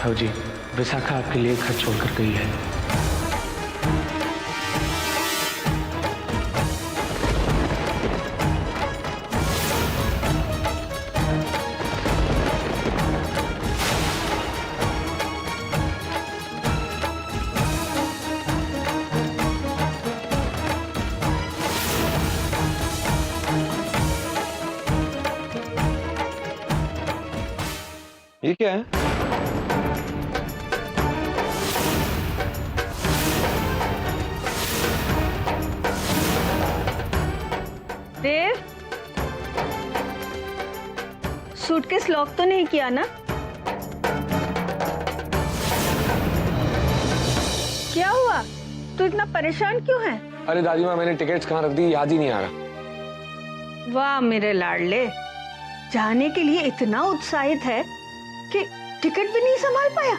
राघव जी, विशाखा आपके लिए घर छोड़कर गई है। ये क्या है? देव, सूटकेस लॉक तो नहीं किया ना? क्या हुआ? तू इतना परेशान क्यों है? अरे दादी माँ, मैंने टिकट्स कहाँ रख दी याद ही नहीं आ रहा। वाह मेरे लाडले, जाने के लिए इतना उत्साहित है कि टिकट भी नहीं संभाल पाया।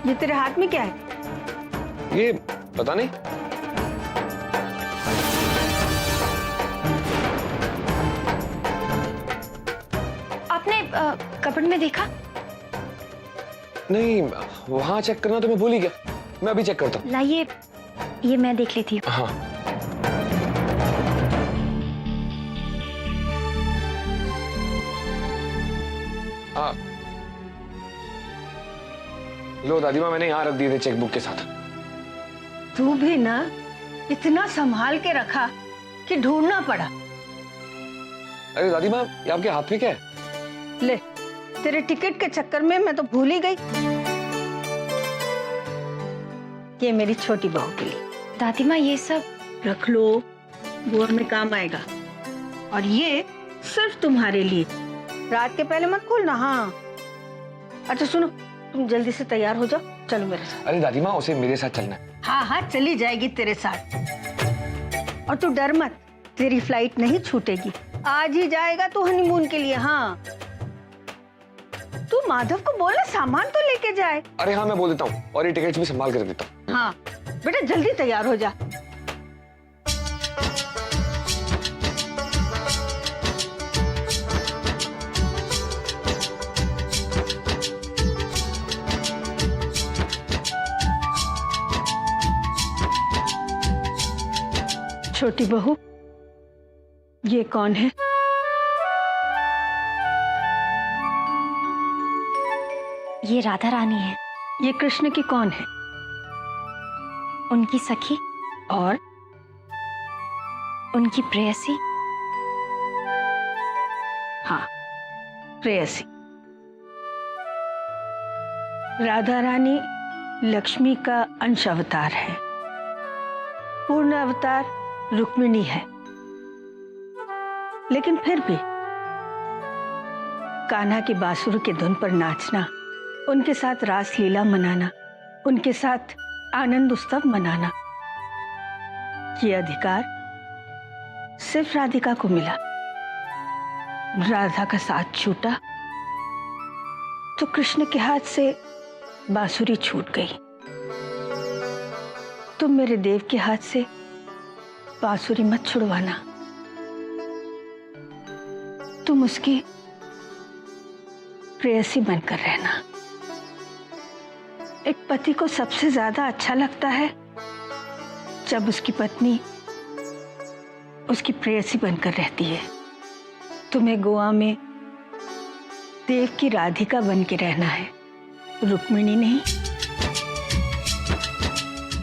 ये तेरे हाथ में क्या है? ये पता नहीं। आपने कपड़ में देखा? नहीं, वहां चेक करना तो मैं भूल ही गया। मैं अभी चेक करता हूँ। लाइए, ये मैं देख लेती हूँ। हाँ। हाँ। लो दादी माँ, मैंने यहाँ रख दिए थे चेकबुक के साथ। तू भी ना इतना संभाल के रखा कि ढूंढना पड़ा। अरे दादी माँ, ये आपके हाथ में क्या है? ले, तेरे टिकट के चक्कर में मैं तो भूल ही गई। ये मेरी छोटी बहू के लिए। दादी माँ, ये सब रख लो, बोर में काम आएगा। और ये सिर्फ तुम्हारे लिए, रात के पहले मत खोलना। हाँ, अच्छा सुनो, तुम जल्दी से तैयार हो जाओ, चलो मेरे साथ। अरे दादी माँ, उसे मेरे साथ चलना है। हाँ हाँ, चली जाएगी तेरे साथ। और तू डर मत, तेरी फ्लाइट नहीं छूटेगी। आज ही जाएगा तू हनीमून के लिए। हाँ, तू माधव को बोला सामान तो लेके जाए। अरे हाँ, मैं बोल देता हूँ, और ये टिकट्स भी संभाल कर देता हूँ। हाँ बेटा, जल्दी तैयार हो जा। छोटी बहू, ये कौन है? ये राधा रानी है। ये कृष्ण की कौन है? उनकी सखी और उनकी प्रेयसी। हाँ, प्रेयसी। राधा रानी लक्ष्मी का अंश अवतार है, पूर्ण अवतार रुक्मिणी है। लेकिन फिर भी कान्हा की बांसुरी की धुन पर नाचना, उनके साथ रास लीला मनाना, उनके साथ आनंद उत्सव मनाना, ये अधिकार सिर्फ राधिका को मिला। राधा का साथ छूटा तो कृष्ण के हाथ से बांसुरी छूट गई। तुम मेरे देव के हाथ से बांसुरी मत छुड़वाना। तुम उसकी प्रेयसी बनकर रहना। एक पति को सबसे ज्यादा अच्छा लगता है जब उसकी पत्नी उसकी प्रेयसी बनकर रहती है। तुम्हें गोवा में देव की राधिका बन के रहना है, रुक्मिणी नहीं।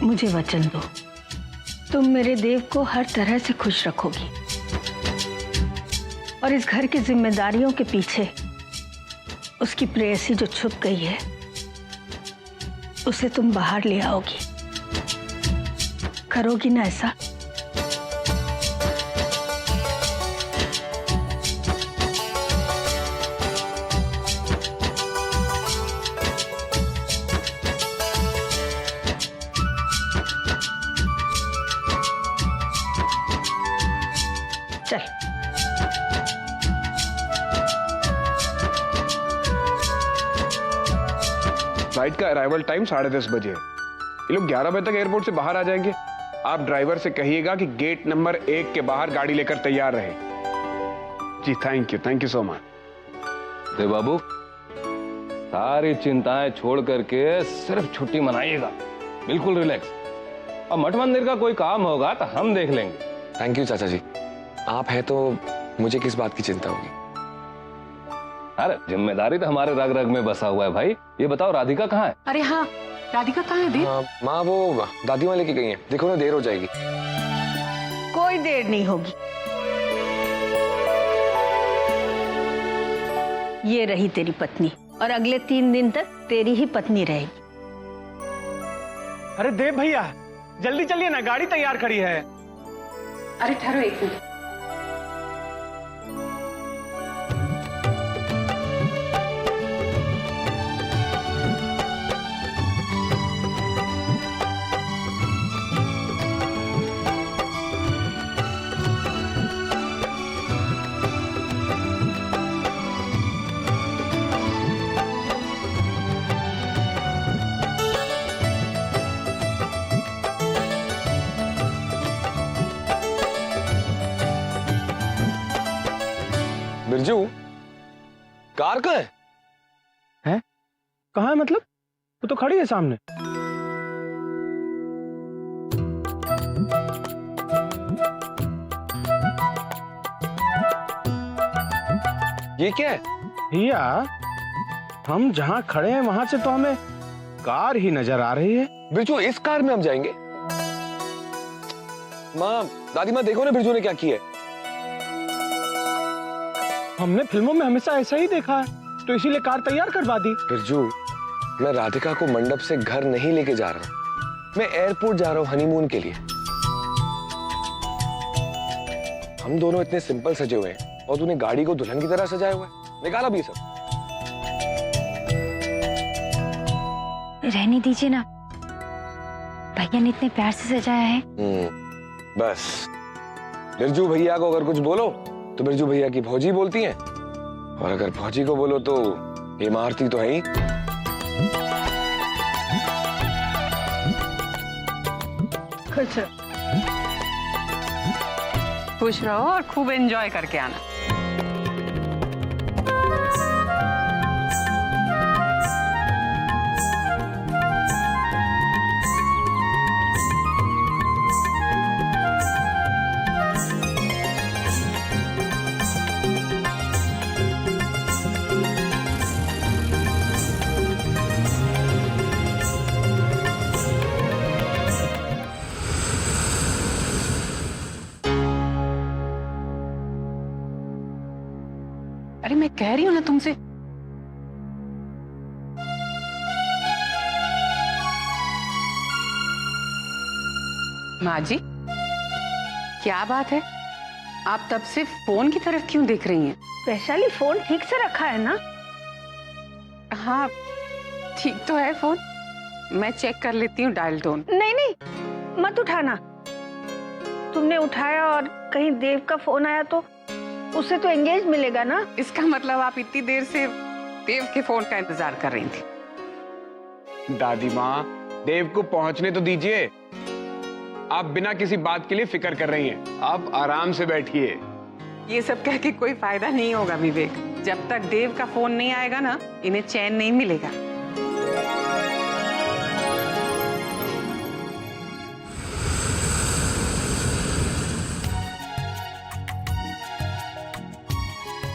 मुझे वचन दो, तुम मेरे देव को हर तरह से खुश रखोगी और इस घर की जिम्मेदारियों के पीछे उसकी प्रेयसी जो छुप गई है उसे तुम बाहर ले आओगी। करोगी ना ऐसा? चल। फ्लाइट का अराइवल टाइम 10:30 बजे है। ये लोग 11 बजे तक एयरपोर्ट से बाहर आ जाएंगे। आप ड्राइवर से कहिएगा कि गेट नंबर 1 के बाहर गाड़ी लेकर तैयार रहे। जी थैंक यू सो मच। देव बाबू, सारी चिंताएं छोड़ करके सिर्फ छुट्टी मनाइएगा, बिल्कुल रिलैक्स। और मठ मंदिर का कोई काम होगा तो हम देख लेंगे। थैंक यू चाचा जी, आप हैं तो मुझे किस बात की चिंता होगी। अरे जिम्मेदारी तो हमारे रग रग में बसा हुआ है भाई। ये बताओ राधिका कहाँ है? अरे हाँ, राधिका कहाँ है देव? हाँ, माँ वो दादी माँ लेके गई हैं, देखो ना देर हो जाएगी। कोई देर नहीं होगी। ये रही तेरी पत्नी और अगले 3 दिन तक तेरी ही पत्नी रहेगी। अरे देव भैया जल्दी चलिए ना, गाड़ी तैयार खड़ी है। अरे ठहरो एक मिनट। बिरजू, कार कहाँ है? कहाँ है मतलब? वो तो खड़ी है सामने। ये क्या है? भैया हम जहाँ खड़े हैं वहां से तो हमें कार ही नजर आ रही है। बिरजू, इस कार में हम जाएंगे? माँ, दादी माँ देखो ना बिरजू ने क्या किया है। हमने फिल्मों में हमेशा ऐसा ही देखा है, तो इसीलिए कार तैयार करवा दी। बिरजू, मैं राधिका को मंडप से घर नहीं लेके जा रहा, मैं एयरपोर्ट जा रहा हूँ हनीमून के लिए। हम दोनों इतने सिंपल सजे हुए हैं और तूने गाड़ी को दुल्हन की तरह सजाया हुआ है। निकाला भी सब। रहने दीजिए ना, भैया ने इतने प्यार से सजाया है। बस बिरजू भैया को अगर कुछ बोलो तो बिरजू भैया की भौजी बोलती हैं, और अगर भौजी को बोलो तो ये मारती तो है ही। खुश रहो। खुश रहो और खूब एंजॉय करके आना। अरे मैं कह रही हूं ना तुमसे। माँ जी, क्या बात है? आप तब से फोन की तरफ क्यों देख रही हैं? वैशाली, फोन ठीक से रखा है ना? हाँ ठीक तो है फोन, मैं चेक कर लेती हूँ डायल टोन। नहीं नहीं, मत उठाना। तुमने उठाया और कहीं देव का फोन आया तो उससे तो एंगेज मिलेगा ना। इसका मतलब आप इतनी देर से देव के फोन का इंतजार कर रही थी। दादी माँ, देव को पहुंचने तो दीजिए। आप बिना किसी बात के लिए फिक्र कर रही हैं, आप आराम से बैठिए। ये सब कह के कोई फायदा नहीं होगा विवेक। जब तक देव का फोन नहीं आएगा ना, इन्हें चैन नहीं मिलेगा।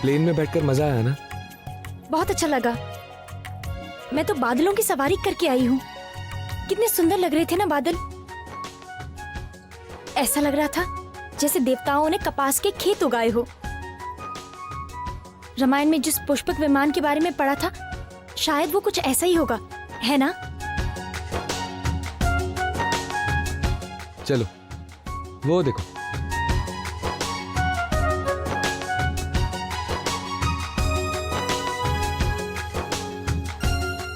प्लेन में बैठकर मजा आया ना? बहुत अच्छा लगा। मैं तो बादलों की सवारी करके आई हूँ। कितने सुंदर लग रहे थे ना बादल। ऐसा लग रहा था जैसे देवताओं ने कपास के खेत उगाए हो। रामायण में जिस पुष्पक विमान के बारे में पढ़ा था, शायद वो कुछ ऐसा ही होगा, है ना? चलो वो देखो।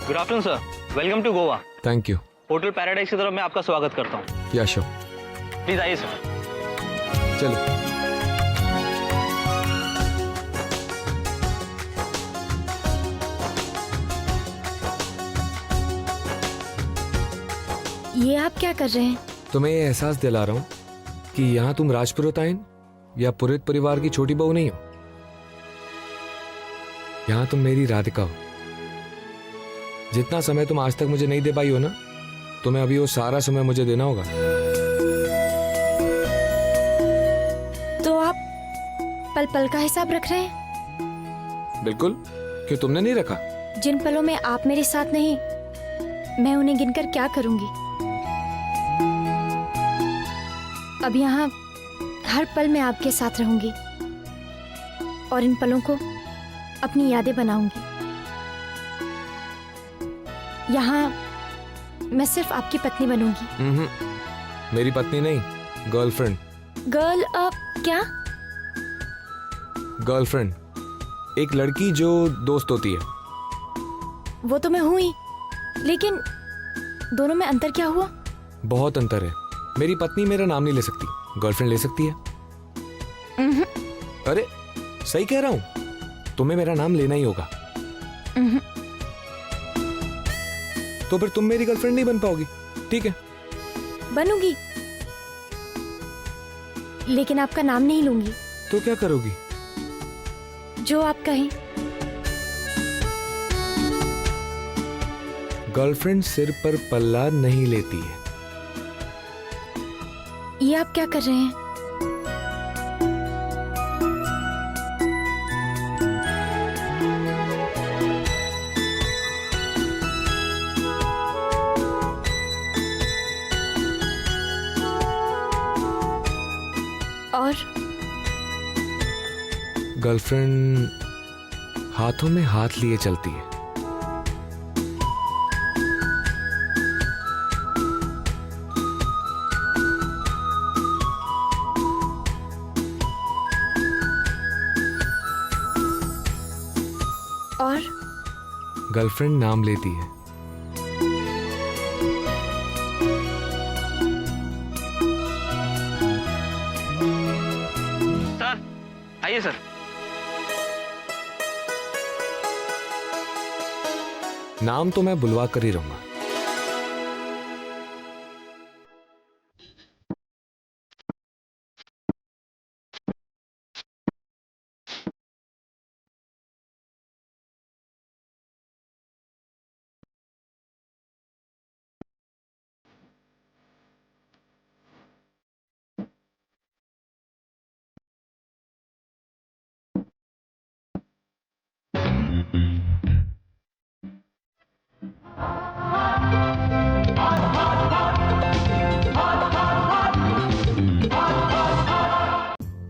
Good afternoon sir, welcome to Goa. Thank you. Hotel paradise की तरफ मैं आपका स्वागत करता हूँ। या श्योर। प्लीज आइए सर। चलो। ये आप क्या कर रहे हैं? तुम्हें ये एहसास दिला रहा हूँ कि यहाँ तुम राजपुरोहित या पुरोहित परिवार की छोटी बहू नहीं हो। यहाँ तुम मेरी राधिका हो। जितना समय तुम आज तक मुझे नहीं दे पाई हो ना, तुम्हें अभी वो सारा समय मुझे देना होगा। तो आप पल पल का हिसाब रख रहे हैं? बिल्कुल। क्यों, तुमने नहीं रखा? जिन पलों में आप मेरे साथ नहीं, मैं उन्हें गिनकर क्या करूंगी? अब यहाँ हर पल मैं आपके साथ रहूंगी और इन पलों को अपनी यादें बनाऊंगी। यहाँ मैं सिर्फ आपकी पत्नी बनूंगी। मेरी पत्नी नहीं, गर्लफ्रेंड। गर्ल क्या? गर्लफ्रेंड, एक लड़की जो दोस्त होती है। वो तो मैं हूं ही, लेकिन दोनों में अंतर क्या हुआ? बहुत अंतर है। मेरी पत्नी मेरा नाम नहीं ले सकती, गर्लफ्रेंड ले सकती है। अरे सही कह रहा हूं, तुम्हें मेरा नाम लेना ही होगा। तो फिर तुम मेरी गर्लफ्रेंड नहीं बन पाओगी, ठीक है? बनूंगी, लेकिन आपका नाम नहीं लूंगी। तो क्या करोगी? जो आप कहें। गर्लफ्रेंड सिर पर पल्ला नहीं लेती है। ये आप क्या कर रहे हैं? और गर्लफ्रेंड हाथों में हाथ लिए चलती है। और गर्लफ्रेंड नाम लेती है। सर आइए सर। नाम तो मैं बुलवा कर ही रहूंगा।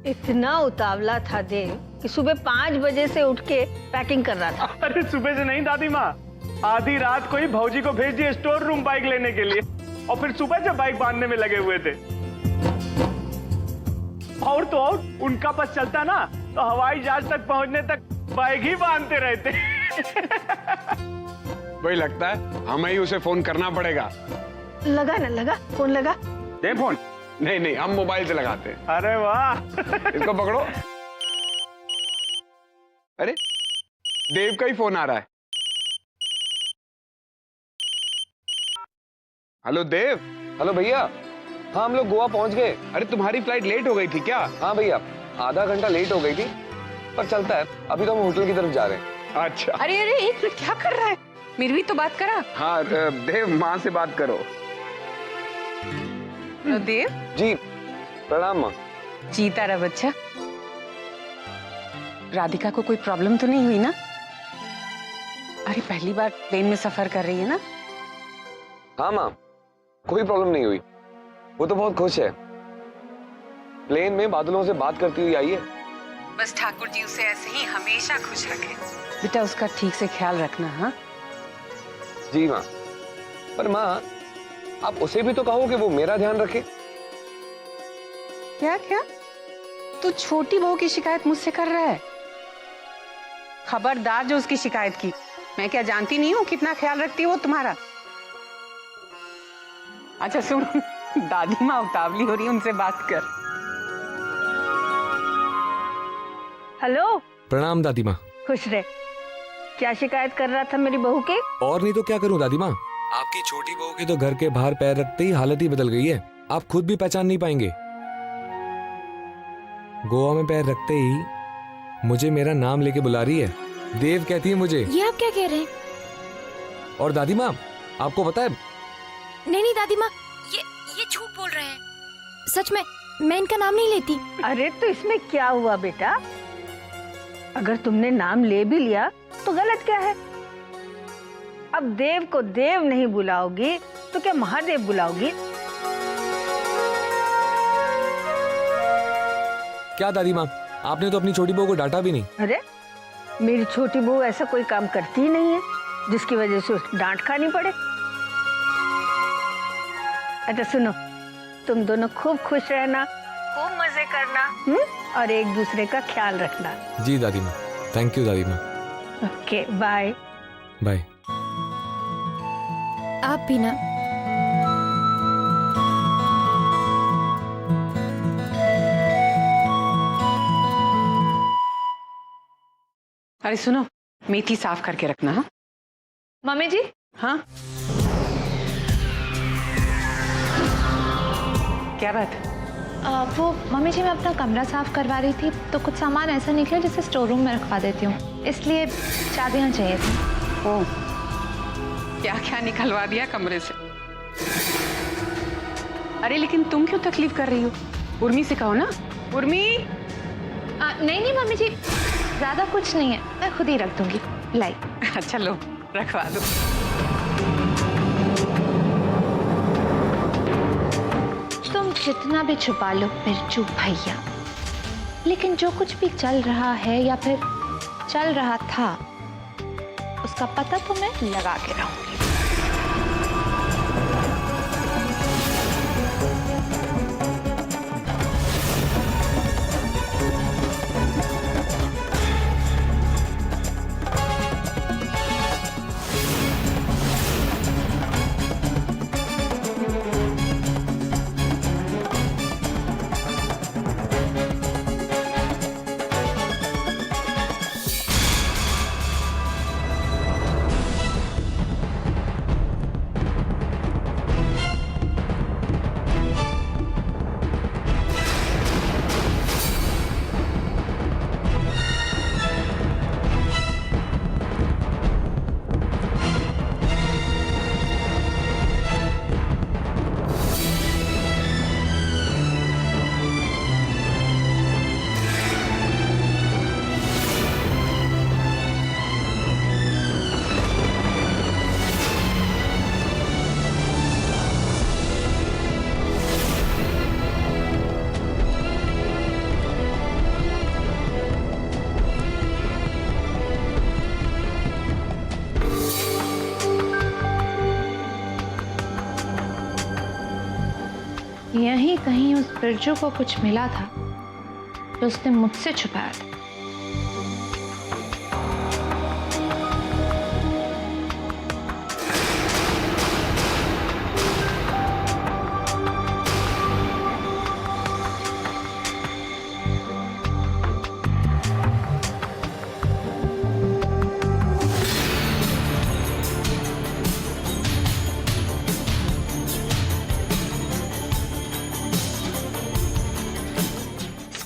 इतना उतावला था देव कि सुबह 5 बजे से उठ के पैकिंग कर रहा था। अरे सुबह से नहीं दादी माँ, आधी रात को ही भौजी को भेज दिए स्टोर रूम बाइक लेने के लिए, और फिर सुबह से बाइक बांधने में लगे हुए थे। और तो और उनका बस चलता ना तो हवाई जहाज तक पहुंचने तक बाइक ही बांधते रहते। वही लगता है हमें ही उसे फोन करना पड़ेगा। लगा ना, लगा फोन लगा। दे फोन। नहीं नहीं, हम मोबाइल से लगाते हैं। अरे वाह। इसको पकड़ो। अरे देव का ही फोन आ रहा है। हेलो देव। हेलो भैया। हाँ, हम लोग गोवा पहुंच गए। अरे तुम्हारी फ्लाइट लेट हो गई थी क्या? हाँ भैया, आधा घंटा लेट हो गई थी, पर चलता है। अभी तो हम होटल की तरफ जा रहे हैं। अच्छा। अरे अरे एक मिनट, क्या कर रहा है? मेरी भी तो बात करा। हाँ देव, माँ से बात करो। देव जी प्रणाम माँ। जीता रहा बच्चा। राधिका को कोई प्रॉब्लम तो नहीं हुई ना? अरे पहली बार प्लेन में सफर कर रही है ना? हाँ माँ, कोई प्रॉब्लम नहीं हुई। वो तो बहुत खुश है। प्लेन में बादलों से बात करती हुई आई है। बस ठाकुर जी उसे ऐसे ही हमेशा खुश रखे। बेटा उसका ठीक से ख्याल रखना। हाँ जी माँ। पर माँ, आप उसे भी तो कहो कि वो मेरा ध्यान रखे। क्या क्या? तू छोटी बहू की शिकायत मुझसे कर रहा है? खबरदार जो उसकी शिकायत की। मैं क्या जानती नहीं हूँ कितना ख्याल रखती है वो तुम्हारा? अच्छा सुन, दादी माँ उतावली हो रही है, उनसे बात कर। हेलो। प्रणाम दादी माँ। खुश रहे। क्या शिकायत कर रहा था मेरी बहू के? और नहीं तो क्या करूं दादी माँ, आपकी छोटी बहू की तो घर के बाहर पैर रखते ही हालत ही बदल गई है। आप खुद भी पहचान नहीं पाएंगे। गोवा में पैर रखते ही मुझे मेरा नाम लेके बुला रही है। देव कहती है मुझे। ये आप क्या कह रहे हैं? और दादी माँ, आपको पता है? नहीं नहीं दादी माँ, ये झूठ बोल रहे हैं। सच में मैं इनका नाम नहीं लेती। अरे तो इसमें क्या हुआ बेटा? अगर तुमने नाम ले भी लिया तो गलत क्या है? अब देव को देव नहीं बुलाओगी तो क्या महादेव बुलाओगी? क्या दादी माँ, आपने तो अपनी छोटी बहू को डांटा भी नहीं। अरे मेरी छोटी बहू ऐसा कोई काम करती ही नहीं है जिसकी वजह से उसे डांट खानी पड़े। अच्छा सुनो, तुम दोनों खूब खुश रहना, खूब मजे करना, और एक दूसरे का ख्याल रखना। जी दादी माँ, थैंक यू दादी माँ। Okay bye. बाय। आप भी ना। अरे सुनो, मेथी साफ करके रखना। हाँ मम्मी जी। हाँ क्या बात है? वो मम्मी जी, मैं अपना कमरा साफ करवा रही थी तो कुछ सामान ऐसा निकला जिसे स्टोर रूम में रखवा देती हूँ, इसलिए चाबियाँ चाहिए थी। ओह, क्या क्या निकलवा दिया कमरे से। अरे लेकिन तुम क्यों तकलीफ कर रही हो? उर्मी से कहो ना। उर्मी। नहीं नहीं मम्मी जी, ज्यादा कुछ नहीं है, मैं खुद ही रख दूंगी। लाई। अच्छा लो, रखवा दो। तुम जितना भी छुपा लो बिरजू भैया, लेकिन जो कुछ भी चल रहा है या फिर चल रहा था उसका पता तो मैं लगा के रहूंगी। यहीं कहीं उस बिरजू को कुछ मिला था जो उसने मुझसे छुपाया था।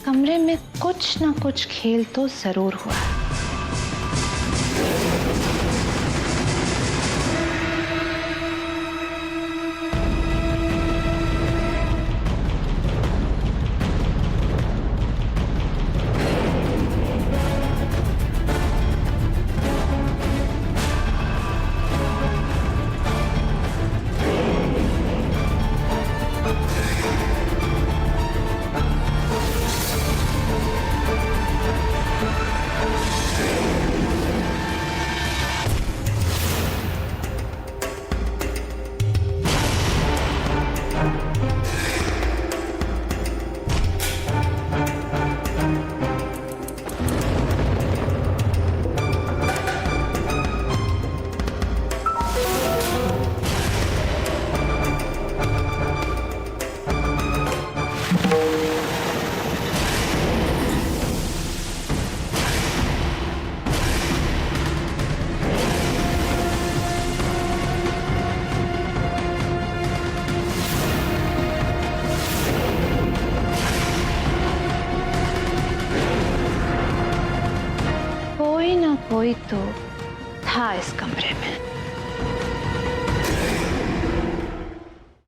कमरे में कुछ ना कुछ खेल तो जरूर हुआ है। कोई ना कोई तो था इस कमरे में।